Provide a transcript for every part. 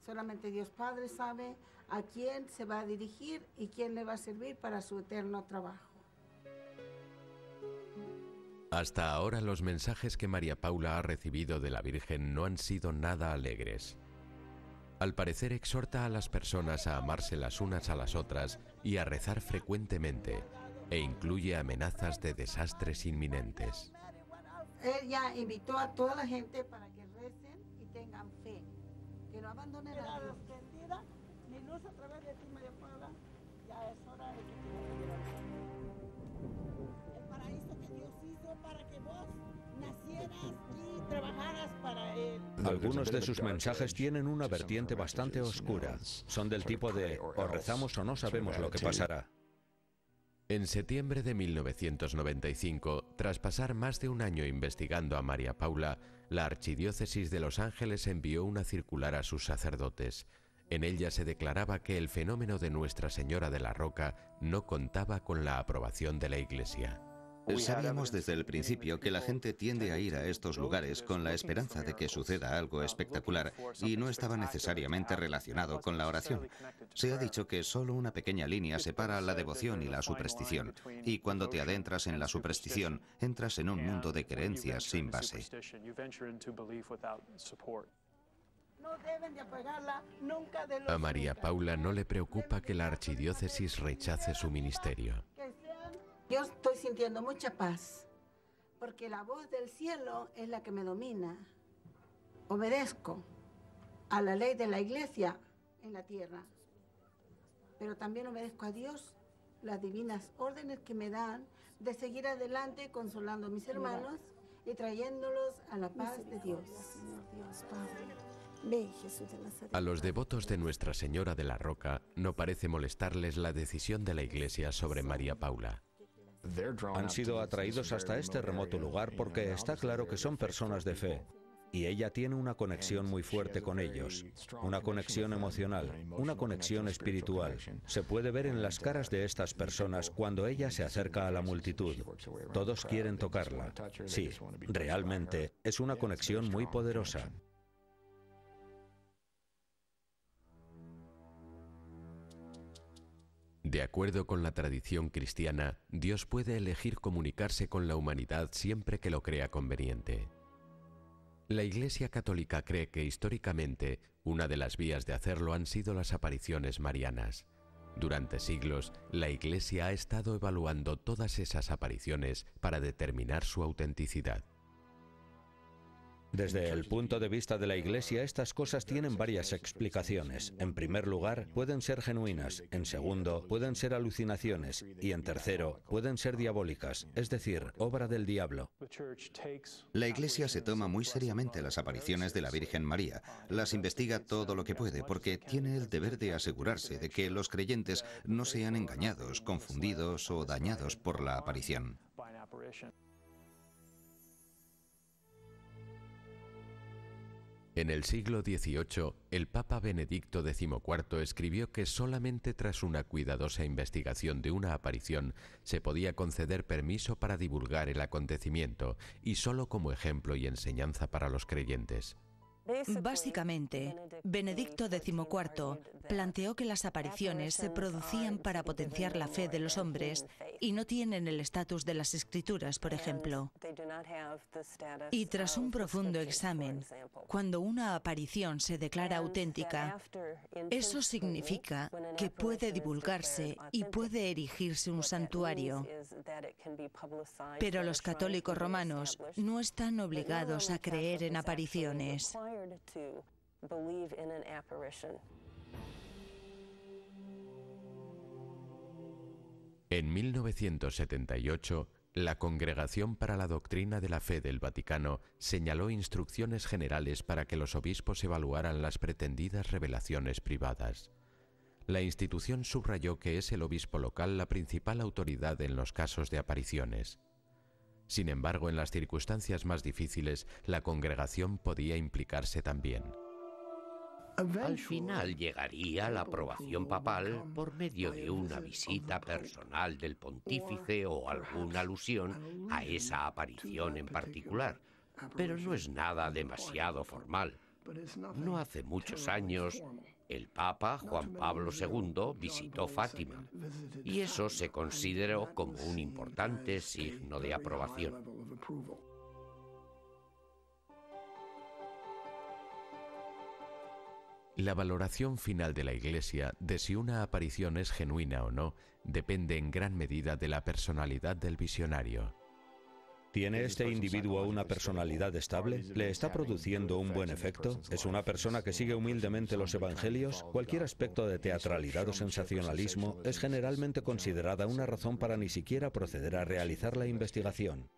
Solamente Dios Padre sabe a quién se va a dirigir y quién le va a servir para su eterno trabajo. Hasta ahora los mensajes que María Paula ha recibido de la Virgen no han sido nada alegres. Al parecer exhorta a las personas a amarse las unas a las otras y a rezar frecuentemente, e incluye amenazas de desastres inminentes. Ella invitó a toda la gente para que recen y tengan fe, que no abandonen a Dios. Mi luz a través de ti, María Paula, ya es hora de que te el paraíso que Dios hizo para que vos nacieras y trabajaras para Él. Algunos de sus mensajes tienen una vertiente bastante oscura. Son del tipo de o rezamos o no sabemos lo que pasará. En septiembre de 1995, tras pasar más de un año investigando a María Paula, la Archidiócesis de Los Ángeles envió una circular a sus sacerdotes. En ella se declaraba que el fenómeno de Nuestra Señora de la Roca no contaba con la aprobación de la Iglesia. Sabíamos desde el principio que la gente tiende a ir a estos lugares con la esperanza de que suceda algo espectacular y no estaba necesariamente relacionado con la oración. Se ha dicho que solo una pequeña línea separa la devoción y la superstición, y cuando te adentras en la superstición, entras en un mundo de creencias sin base. No deben de apagarla nunca de los A María Paula no le preocupa que la archidiócesis rechace su ministerio. Yo estoy sintiendo mucha paz, porque la voz del cielo es la que me domina. Obedezco a la ley de la Iglesia en la tierra, pero también obedezco a Dios, las divinas órdenes que me dan de seguir adelante consolando a mis hermanos y trayéndolos a la paz de Dios. A los devotos de Nuestra Señora de la Roca no parece molestarles la decisión de la Iglesia sobre María Paula. Han sido atraídos hasta este remoto lugar porque está claro que son personas de fe, y ella tiene una conexión muy fuerte con ellos, una conexión emocional, una conexión espiritual. Se puede ver en las caras de estas personas cuando ella se acerca a la multitud. Todos quieren tocarla. Sí, realmente es una conexión muy poderosa. De acuerdo con la tradición cristiana, Dios puede elegir comunicarse con la humanidad siempre que lo crea conveniente. La Iglesia Católica cree que históricamente una de las vías de hacerlo han sido las apariciones marianas. Durante siglos, la Iglesia ha estado evaluando todas esas apariciones para determinar su autenticidad. Desde el punto de vista de la Iglesia, estas cosas tienen varias explicaciones. En primer lugar, pueden ser genuinas. En segundo, pueden ser alucinaciones. Y en tercero, pueden ser diabólicas, es decir, obra del diablo. La Iglesia se toma muy seriamente las apariciones de la Virgen María. Las investiga todo lo que puede porque tiene el deber de asegurarse de que los creyentes no sean engañados, confundidos o dañados por la aparición. En el siglo XVIII, el Papa Benedicto XIV escribió que solamente tras una cuidadosa investigación de una aparición se podía conceder permiso para divulgar el acontecimiento, y solo como ejemplo y enseñanza para los creyentes. Básicamente, Benedicto XIV planteó que las apariciones se producían para potenciar la fe de los hombres y no tienen el estatus de las Escrituras, por ejemplo. Y tras un profundo examen, cuando una aparición se declara auténtica, eso significa que puede divulgarse y puede erigirse un santuario. Pero los católicos romanos no están obligados a creer en apariciones. En 1978, la Congregación para la Doctrina de la Fe del Vaticano señaló instrucciones generales para que los obispos evaluaran las pretendidas revelaciones privadas. La institución subrayó que es el obispo local la principal autoridad en los casos de apariciones. Sin embargo, en las circunstancias más difíciles, la congregación podía implicarse también. Al final llegaría la aprobación papal por medio de una visita personal del pontífice o alguna alusión a esa aparición en particular, pero no es nada demasiado formal. No hace muchos años, el Papa Juan Pablo II visitó Fátima y eso se consideró como un importante signo de aprobación. La valoración final de la Iglesia de si una aparición es genuina o no depende en gran medida de la personalidad del visionario. ¿Tiene este individuo una personalidad estable? ¿Le está produciendo un buen efecto? ¿Es una persona que sigue humildemente los evangelios? Cualquier aspecto de teatralidad o sensacionalismo es generalmente considerada una razón para ni siquiera proceder a realizar la investigación.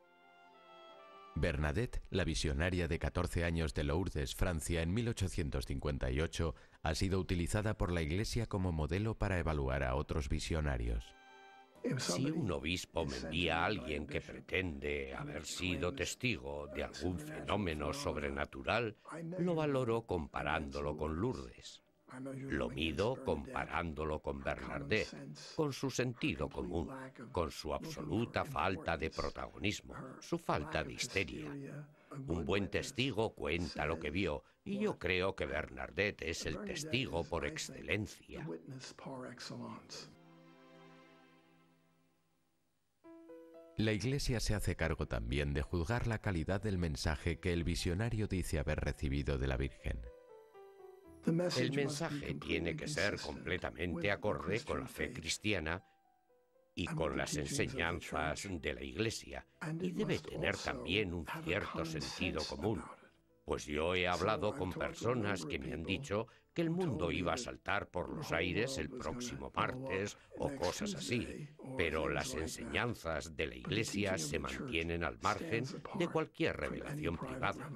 Bernadette, la visionaria de 14 años de Lourdes, Francia, en 1858, ha sido utilizada por la Iglesia como modelo para evaluar a otros visionarios. Si un obispo me envía a alguien que pretende haber sido testigo de algún fenómeno sobrenatural, lo valoro comparándolo con Lourdes. Lo mido comparándolo con Bernadette, con su sentido común, con su absoluta falta de protagonismo, su falta de histeria. Un buen testigo cuenta lo que vio, y yo creo que Bernadette es el testigo por excelencia. La Iglesia se hace cargo también de juzgar la calidad del mensaje que el visionario dice haber recibido de la Virgen. El mensaje tiene que ser completamente acorde con la fe cristiana y con las enseñanzas de la Iglesia, y debe tener también un cierto sentido común. Pues yo he hablado con personas que me han dicho que el mundo iba a saltar por los aires el próximo martes o cosas así, pero las enseñanzas de la Iglesia se mantienen al margen de cualquier revelación privada.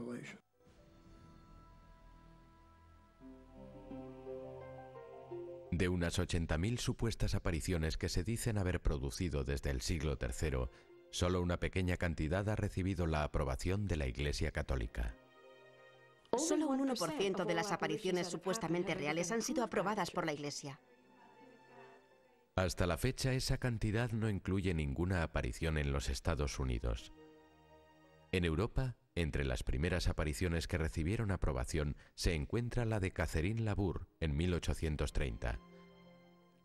De unas 80.000 supuestas apariciones que se dicen haber producido desde el siglo III, solo una pequeña cantidad ha recibido la aprobación de la Iglesia Católica. Solo un 1% de las apariciones supuestamente reales han sido aprobadas por la Iglesia. Hasta la fecha, esa cantidad no incluye ninguna aparición en los Estados Unidos. En Europa, entre las primeras apariciones que recibieron aprobación se encuentra la de Catherine Labour en 1830.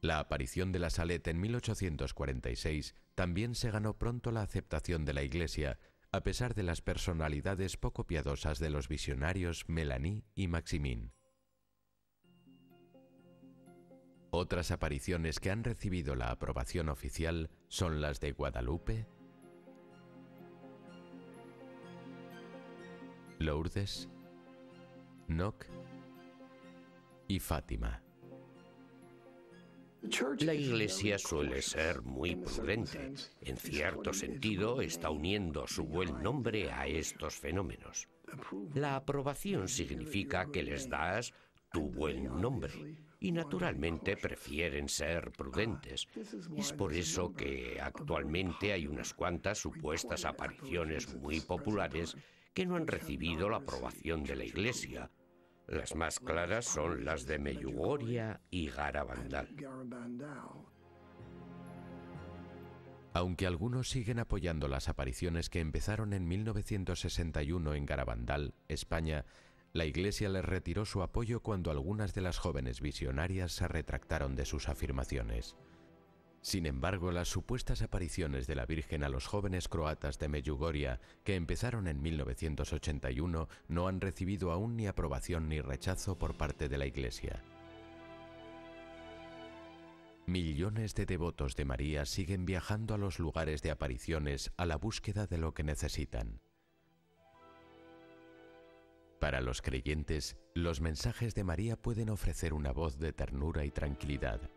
La aparición de la Salette en 1846 también se ganó pronto la aceptación de la Iglesia, a pesar de las personalidades poco piadosas de los visionarios Mélanie y Maximin. Otras apariciones que han recibido la aprobación oficial son las de Guadalupe, Lourdes, Knock y Fátima. La Iglesia suele ser muy prudente. En cierto sentido, está uniendo su buen nombre a estos fenómenos. La aprobación significa que les das tu buen nombre y naturalmente prefieren ser prudentes. Es por eso que actualmente hay unas cuantas supuestas apariciones muy populares que no han recibido la aprobación de la Iglesia. Las más claras son las de Medjugorje y Garabandal. Aunque algunos siguen apoyando las apariciones que empezaron en 1961 en Garabandal, España, la Iglesia les retiró su apoyo cuando algunas de las jóvenes visionarias se retractaron de sus afirmaciones. Sin embargo, las supuestas apariciones de la Virgen a los jóvenes croatas de Medjugorje, que empezaron en 1981, no han recibido aún ni aprobación ni rechazo por parte de la Iglesia. Millones de devotos de María siguen viajando a los lugares de apariciones a la búsqueda de lo que necesitan. Para los creyentes, los mensajes de María pueden ofrecer una voz de ternura y tranquilidad.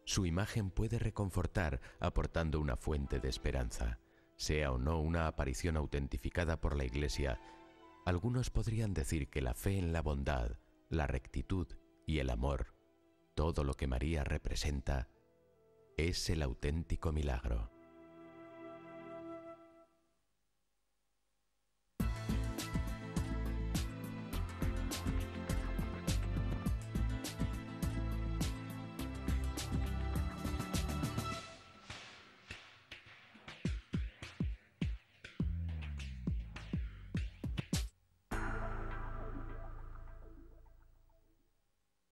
Su imagen puede reconfortar, aportando una fuente de esperanza. Sea o no una aparición autentificada por la Iglesia, algunos podrían decir que la fe en la bondad, la rectitud y el amor, todo lo que María representa, es el auténtico milagro.